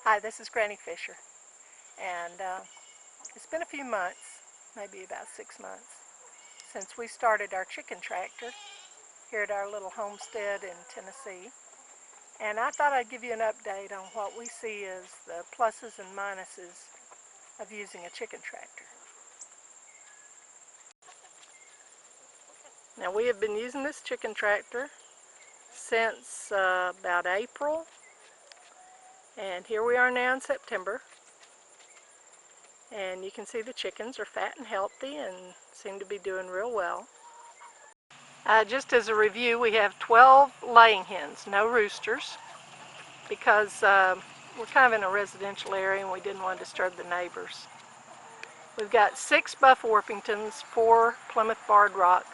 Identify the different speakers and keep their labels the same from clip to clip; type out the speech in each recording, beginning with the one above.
Speaker 1: Hi, this is Granny Fisher, and it's been a few months, maybe about 6 months, since we started our chicken tractor here at our little homestead in Tennessee. And I thought I'd give you an update on what we see as the pluses and minuses of using a chicken tractor. Now, we have been using this chicken tractor since about April, and here we are now in September. And you can see the chickens are fat and healthy and seem to be doing real well. Just as a review, we have 12 laying hens, no roosters, because we're kind of in a residential area and we didn't want to disturb the neighbors. We've got 6 buff Orpingtons, 4 Plymouth Barred Rock,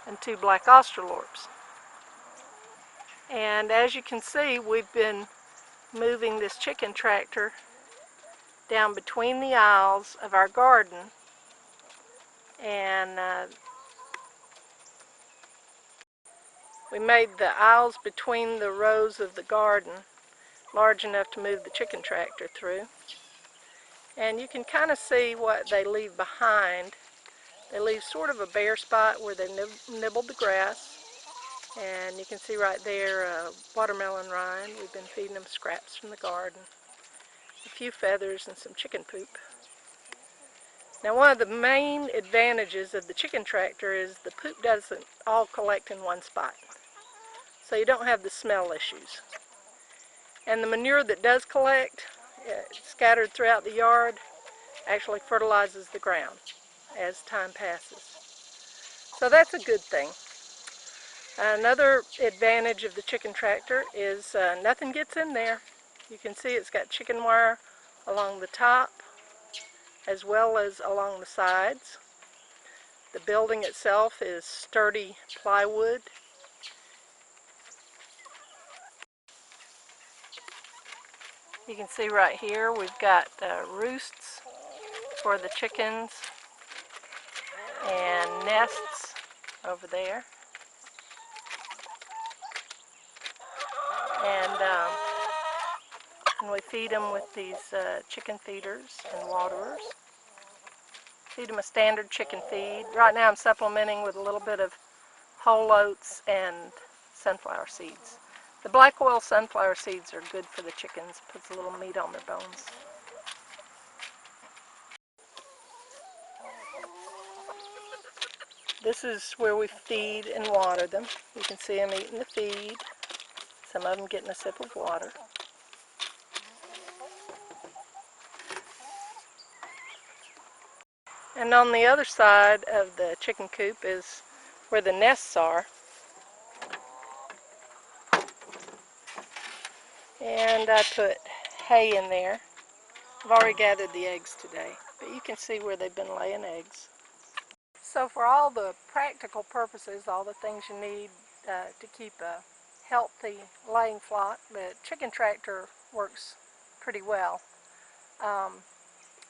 Speaker 1: and 2 black Australorps. And as you can see, we've been moving this chicken tractor down between the aisles of our garden, and we made the aisles between the rows of the garden large enough to move the chicken tractor through. And you can kind of see what they leave behind. They leave sort of a bare spot where they nibbled the grass. And you can see right there watermelon rind. We've been feeding them scraps from the garden, a few feathers, and some chicken poop. Now, one of the main advantages of the chicken tractor is the poop doesn't all collect in one spot, so you don't have the smell issues. And the manure that does collect, scattered throughout the yard, actually fertilizes the ground as time passes. So that's a good thing. Another advantage of the chicken tractor is nothing gets in there. You can see it's got chicken wire along the top as well as along the sides. The building itself is sturdy plywood. You can see right here we've got roosts for the chickens and nests over there. And we feed them with these chicken feeders and waterers. Feed them a standard chicken feed. Right now I'm supplementing with a little bit of whole oats and sunflower seeds. The black oil sunflower seeds are good for the chickens. Puts a little meat on their bones. This is where we feed and water them. You can see them eating the feed. Some of them getting a sip of water. And on the other side of the chicken coop is where the nests are. And I put hay in there. I've already gathered the eggs today, but you can see where they've been laying eggs. So for all the practical purposes, all the things you need to keep a healthy laying flock, the chicken tractor works pretty well. I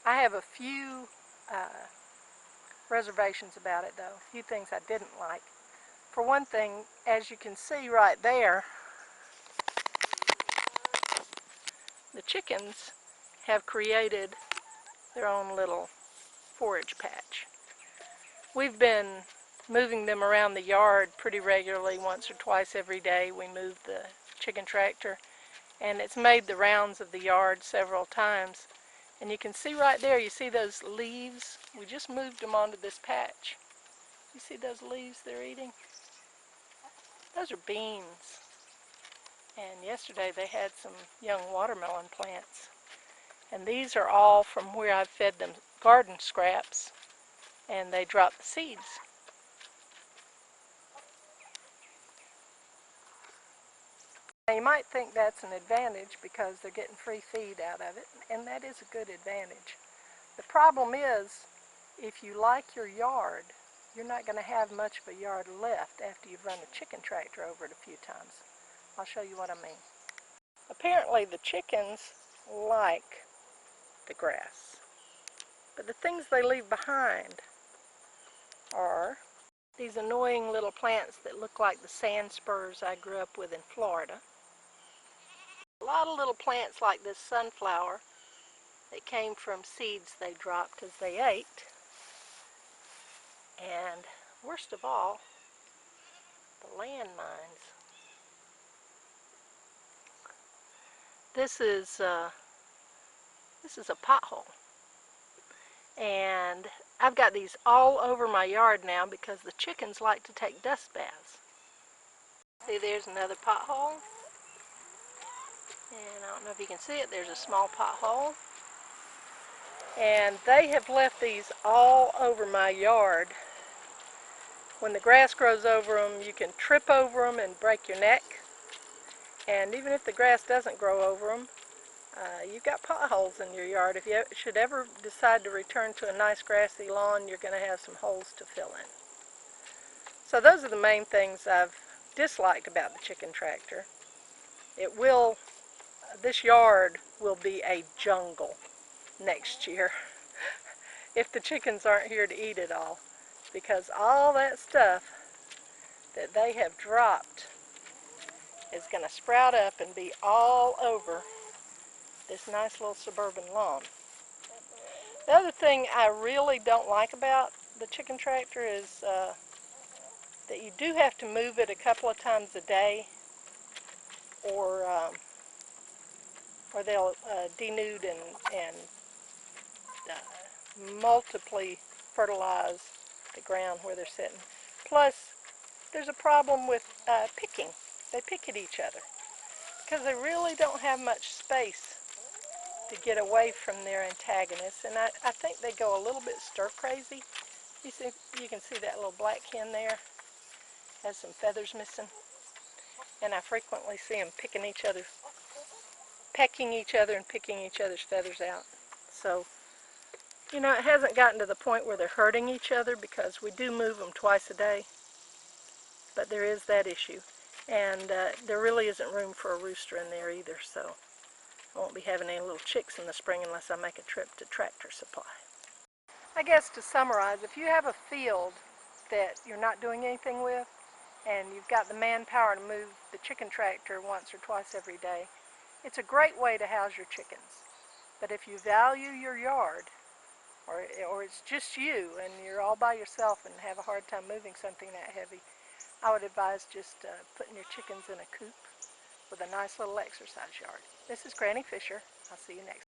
Speaker 1: have a few reservations about it though, a few things I didn't like. For one thing, as you can see right there, the chickens have created their own little forage patch. We've been moving them around the yard pretty regularly, once or twice every day. We move the chicken tractor, and it's made the rounds of the yard several times. And you can see right there, you see those leaves? We just moved them onto this patch. You see those leaves they're eating? Those are beans. And yesterday they had some young watermelon plants. And these are all from where I've fed them garden scraps, and they drop the seeds. Now you might think that's an advantage because they're getting free feed out of it, and that is a good advantage. The problem is, if you like your yard, you're not going to have much of a yard left after you've run a chicken tractor over it a few times. I'll show you what I mean. Apparently the chickens like the grass, but the things they leave behind are these annoying little plants that look like the sand spurs I grew up with in Florida. a lot of little plants like this sunflower that came from seeds they dropped as they ate. And worst of all, the landmines. This is a pothole. And I've got these all over my yard now because the chickens like to take dust baths. See, there's another pothole. And I don't know if you can see it, there's a small pothole. And they have left these all over my yard. When the grass grows over them, you can trip over them and break your neck. And even if the grass doesn't grow over them, you've got potholes in your yard. If you should ever decide to return to a nice grassy lawn, you're going to have some holes to fill in. So those are the main things I've disliked about the chicken tractor. This yard will be a jungle next year if the chickens aren't here to eat it all, because all that stuff that they have dropped is going to sprout up and be all over this nice little suburban lawn. The other thing I really don't like about the chicken tractor is that you do have to move it a couple of times a day, or they'll denude and multiply fertilize the ground where they're sitting. Plus, there's a problem with picking. They pick at each other because they really don't have much space to get away from their antagonists, and I think they go a little bit stir crazy. You can see that little black hen there has some feathers missing, and I frequently see them pecking each other and picking each other's feathers out. So, you know, it hasn't gotten to the point where they're hurting each other because we do move them twice a day, but there is that issue. And there really isn't room for a rooster in there either, so I won't be having any little chicks in the spring unless I make a trip to Tractor Supply. I guess to summarize, if you have a field that you're not doing anything with, and you've got the manpower to move the chicken tractor once or twice every day, it's a great way to house your chickens. But if you value your yard, or it's just you and you're all by yourself and have a hard time moving something that heavy, I would advise just putting your chickens in a coop with a nice little exercise yard. This is Granny Fisher. I'll see you next time.